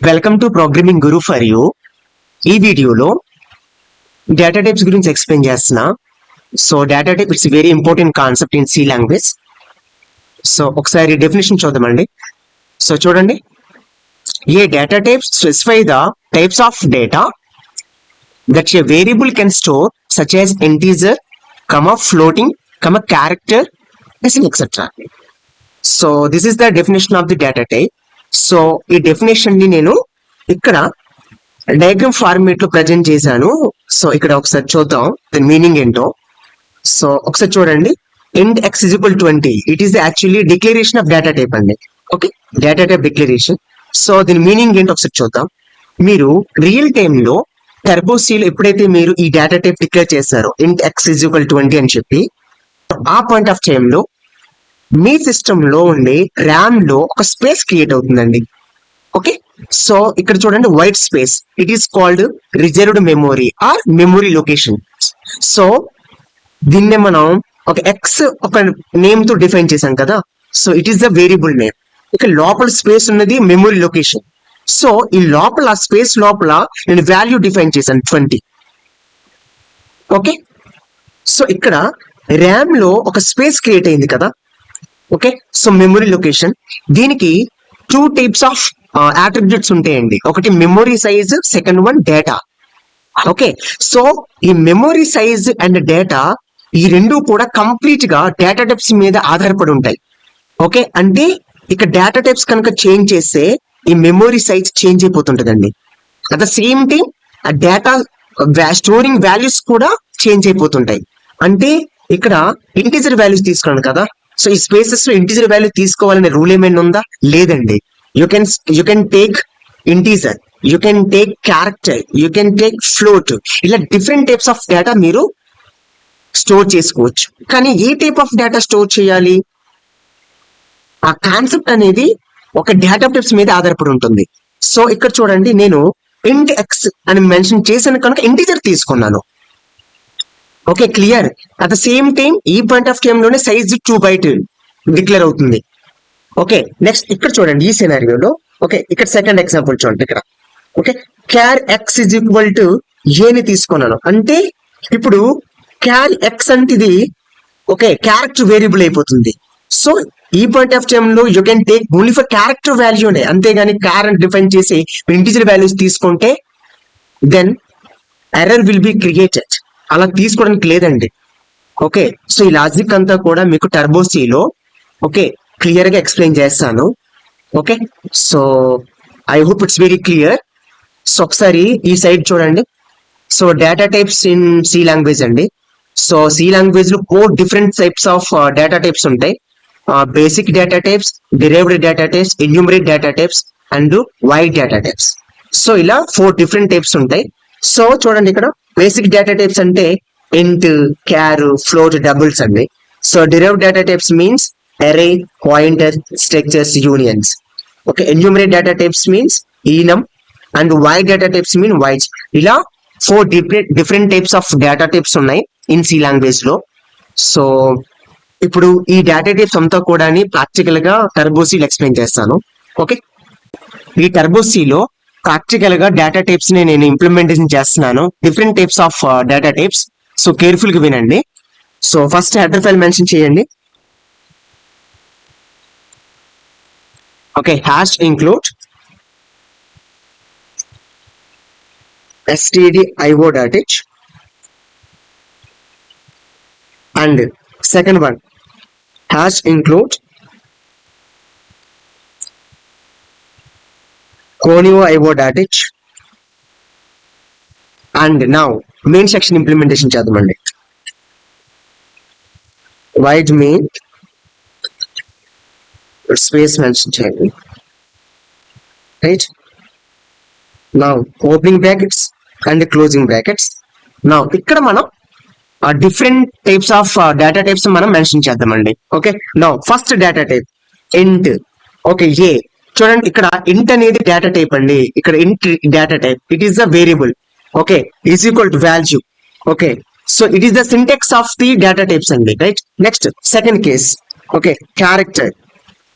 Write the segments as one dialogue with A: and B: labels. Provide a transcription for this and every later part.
A: Welcome to programming guru for you. ఈ వీడియోలో data types గురించి ఎక్స్ప్లెయిన్ చేస్తున్నా. So data type it's very important concept in C language. So ఒకసారి definition చూద్దామండి. So చూడండి, a data types specify the types of data that a variable can store such as integer, floating, character, etcetera. So this is the definition of the data type. So ఈ definition ని నేను ఇక్కడ diagram format లో present చేశాను. So ఇక్కడ ఒకసారి చూద్దాం దీని మీనింగ్ ఏంటో. సో ఒకసారి చూడండి, int x is equal 20 it is actually declaration of data type అండి. Okay, data type declaration. So దీని మీనింగ్ ఏంటో ఒకసారి చూద్దాం. మీరు రియల్ టైమ్ లో టర్బోసీలో ఎప్పుడైతే మీరు ఈ డేటా టైప్ డిక్లేర్ చేశారో ఇంట్ ఎక్స్ ఇజ్ ఈక్వల్ 20 అని చెప్పి, ఆ పాయింట్ ఆఫ్ టైమ్ లో మీ సిస్టమ్ లో ఉండే ర్యామ్ లో ఒక స్పేస్ క్రియేట్ అవుతుందండి. ఓకే, సో ఇక్కడ చూడండి, white space, it is called reserved memory or memory location. So దీన్నే మనం ఒక ఎక్స్ ఒక నేమ్ తో డిఫైన్ చేశాం కదా. So it is the variable name. ఇక లోపల స్పేస్ ఉన్నది మెమొరీ లొకేషన్. సో ఈ లోపల స్పేస్ లోపల నేను వాల్యూ డిఫైన్ చేశాను 20. ఓకే, సో ఇక్కడ ర్యామ్ లో ఒక స్పేస్ క్రియేట్ అయింది కదా. ఓకే, సో మెమొరీ లొకేషన్, దీనికి 2 టైప్స్ ఆఫ్ అట్రిబ్యూట్స్ ఉంటాయండి. ఒకటి memory size, second one data. Okay, so ఈ మెమొరీ సైజ్ అండ్ డేటా ఈ రెండు కూడా కంప్లీట్ గా డేటా టైప్స్ మీద ఆధారపడి ఉంటాయి. ఓకే, అంటే ఇక్కడ డేటా టైప్స్ కనుక చేంజ్ చేస్తే ఈ మెమొరీ సైజ్ చేంజ్ అయిపోతుంటదండి. అట్ ద సేమ్ టైం ఆ డేటా స్టోరింగ్ వాల్యూస్ కూడా చేంజ్ అయిపోతుంటాయి. అంటే ఇక్కడ ఇంటీజర్ వాల్యూస్ తీసుకున్నాను కదా. సో ఈ స్పేసెస్ లో ఇంటీజర్ వాల్యూ తీసుకోవాలనే రూల్ ఏమైనా ఉందా? లేదండి. You can take integer, you can take character, you can take float, ఇలా డిఫరెంట్ టైప్స్ ఆఫ్ డేటా మీరు స్టోర్ చేసుకోవచ్చు. కానీ ఏ టైప్ ఆఫ్ డేటా స్టోర్ చేయాలి, ఆ కాన్సెప్ట్ అనేది ఒక డేటా టైప్స్ మీద ఆధారపడి ఉంటుంది. సో ఇక్కడ చూడండి, నేను ఇంట్ ఎక్స్ అని మెన్షన్ చేశాను కనుక ఇంటీజర్ తీసుకున్నాను. Okay, clear. At the same time ఈ పాయింట్ ఆఫ్ టైం లోనే సైజ్ 2 బైట్ డిక్లేర్ అవుతుంది. ఓకే, నెక్స్ట్ ఇక్కడ చూడండి, ఈ సినారియోలో ఓకే ఇక్కడ సెకండ్ ఎగ్జాంపుల్ చూడండి. ఇక్కడ okay, char x is equal to a తీసుకున్నాను. అంటే ఇప్పుడు క్యార్ ఎక్స్ అంటే ఇది ఓకే క్యారెక్టర్ వేరియబుల్ అయిపోతుంది. సో ఈ పాయింట్ ఆఫ్ టైం లో you can take only for character వాల్యూనే, అంతేగాని క్యార్ అని డిఫైన్ చేసి ఇంటీజర్ వాల్యూస్ తీసుకుంటే then error will be created. అలా తీసుకోవడానికి లేదండి. ఓకే, సో ఈ లాజిక్ అంతా కూడా మీకు టర్బోసీలో ఓకే క్లియర్ గా ఎక్స్ప్లెయిన్ చేస్తాను. Okay, so I hope it's very clear. So ఒకసారి ఈ సైడ్ చూడండి. So data types in C language అండి. సో సి లాంగ్వేజ్ లో 4 different types of data types ఉంటాయి. Basic data types, derived data types, enumerate data types and void data types. So ఇలా 4 different types ఉంటాయి. So చూడండి, ఇక్కడ basic data types అంటే int, char, float, doubles అండి. So derived data types means array, pointer, structures, unions. Okay, enumerate data types means enum and void data types mean voids. ఇలా 4 different types of data types ఉన్నాయి in C language లో. So ఇప్పుడు ఈ data types అంతా కూడా practical గా టర్బోసీలో explain చేస్తాను. Okay, ఈ టర్బోసీలో ప్రాక్టికల్ గా డేటా టైప్స్ ని నేను ఇంప్లిమెంటేషన్ చేస్తున్నాను, different types of data types. So careful గా వినండి. So first header file mention చేయండి. Okay, hash include stdio.h and second one hash include conio.io.h and now main section implementation చేద్దామండి. void main space mention చేయండి. right now opening brackets and closing brackets. now ఇక్కడ మనం different types of data types మనం mention చేద్దామండి. Okay, now first data type int. Okay, ఏ చూడండి, ఇక్కడ int అనేది డేటా టైప్ అండి. ఇక్కడ int data type, it is the variable. Okay, is equal to value. Okay, so it is the syntax of the data types అండి. Right, next second case okay character.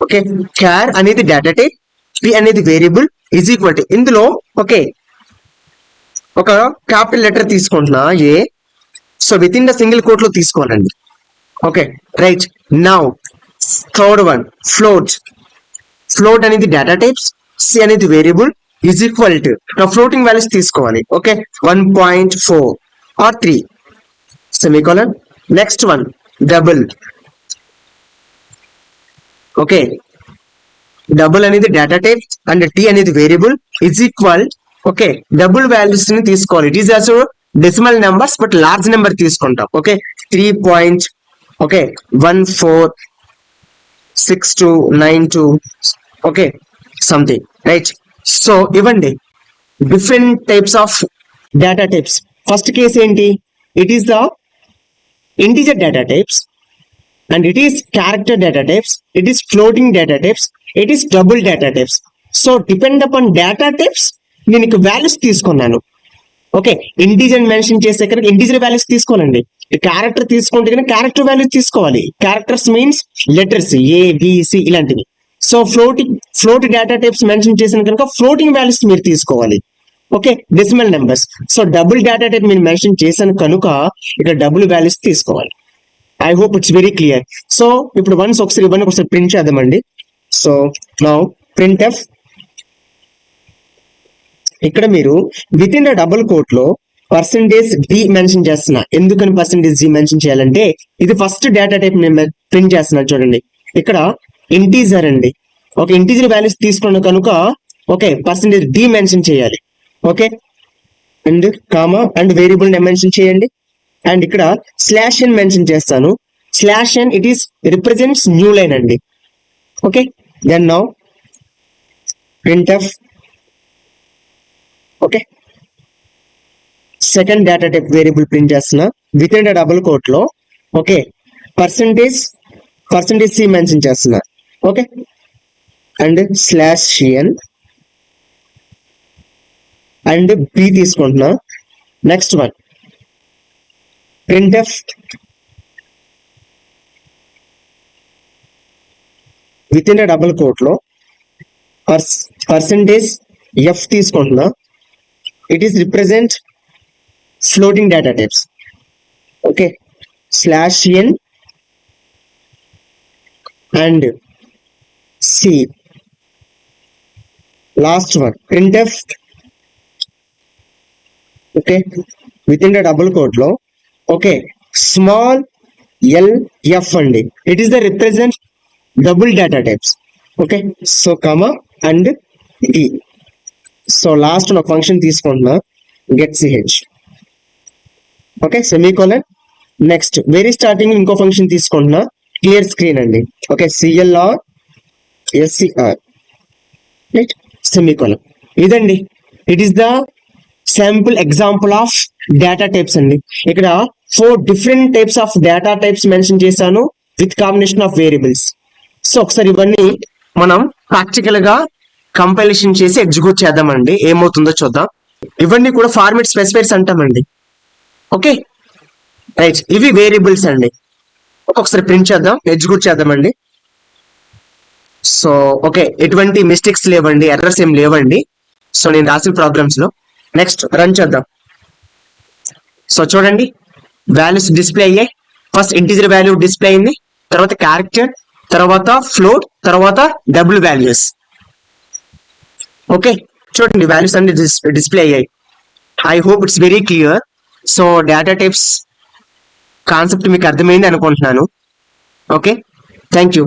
A: Okay, char అనేది data type, p అనేది variable is equal to ఇందులో okay ఒక capital letter తీసుకుంటున్నా A. So with in the single quote లో తీసుకోవాలండి. Okay right now third one float. Float అనేది data types, C అనేది variable is equal to floating values తీసుకోవాలి. Okay 1.4 or 3 semicolon. Next one double. Okay double అనేది data type and T అనేది variable is equal. Okay double values ని తీసుకోవాలి. It is also decimal numbers but large number తీసుకుంటాం. Okay 3. Okay 146292 okay something right. So ఇవ్వండి different types of data types. First case ఏంటి? It is the integer data types and it is character data types, it is floating data types, it is double data types. So depend upon data types నేను values తీసుకున్నాను. Okay integer mention చేసే కనుక integer values తీసుకోనండి. Character తీసుకుంటే కనుక character values తీసుకోవాలి. Characters means letters ABC ఇలాంటివి. So float data types mention చేసిన కనుక ఫ్లోటింగ్ వాల్యూస్ మీరు తీసుకోవాలి. Okay decimal numbers. So double data type మీరు మెన్షన్ చేశాను కనుక ఇక్కడ డబుల్ వాల్యూస్ తీసుకోవాలి. I hope it's very clear. So ఇప్పుడు ఒకసారి ప్రింట్ చేద్దామండి. So now print F. ఇక్కడ మీరు with in the double quote లో %d మెన్షన్ చేస్తున్నా. ఎందుకని %d మెన్షన్ చేయాలంటే ఇది ఫస్ట్ డేటా టైప్ నేను ప్రింట్ చేస్తున్నా. చూడండి ఇక్కడ ఇంటీజర్ అండి. ఒక ఇంటీజర్ వాల్యూస్ తీసుకున్న కనుక ఓకే %d మెన్షన్ చేయాలి. Okay and comma and variable mention చేయండి. అండ్ ఇక్కడ /n మెన్షన్ చేస్తాను. /n it is represents new line అండి. Okay then now printf. Okay second data type variable print చేస్తున్నా with in the double quote లో. Okay percentage c mention చేస్తున్నా. Okay and /n and b తీసుకుంటున్నా. Next one printf with in the double quote లో %f తీసుకుంటున్నా. It is represent floating data types. Okay /n and c. Last one printf okay with in the double quote లో okay small lf అండి. It is the represent double data types. Okay so comma and d. So last ఒక function తీసుకుంటున్నా get ch. Okay semicolon. Next very starting ఇంకో function తీసుకుంటున్నా clear screen అండి. Okay clr scr right semicolon. ఇదండి it is the sample example of data types అండి. ఇక్కడ 4 different types of data types mention చేశాను with combination of variables. So ఒకసారి ఇవన్నీ మనం ప్రాక్టికల్ గా కంపైలేషన్ చేసి ఎగ్జిక్యూట్ చేద్దామండి. ఏమవుతుందో చూద్దాం. ఇవన్నీ కూడా ఫార్మాట్ స్పెసిఫైర్స్ అంటామండి. ఓకే రైట్ ఇవి వేరియబుల్స్ అండి. ఒకసారి ప్రింట్ చేద్దాం, ఎగ్జిక్యూట్ చేద్దామండి. సో ఓకే ఎటువంటి మిస్టేక్స్ లేవండి, ఎర్రర్స్ ఏం లేవండి. సో నేను రాసిన ప్రోగ్రామ్స్ లో నెక్స్ట్ రన్ చేద్దాం. సో చూడండి వాల్యూస్ డిస్ప్లే అయ్యాయి. ఫస్ట్ ఇంటిజర్ వాల్యూ డిస్ప్లే అయింది, తర్వాత క్యారెక్టర్, తర్వాత ఫ్లోట్, తర్వాత డబుల్ వాల్యూస్. ఓకే చూడండి వాల్యూస్ అన్ని డిస్ప్లే అయ్యాయి. I hope it's very clear. So data types concept మీకు అర్థమైంది అనుకుంటున్నాను. Okay thank you.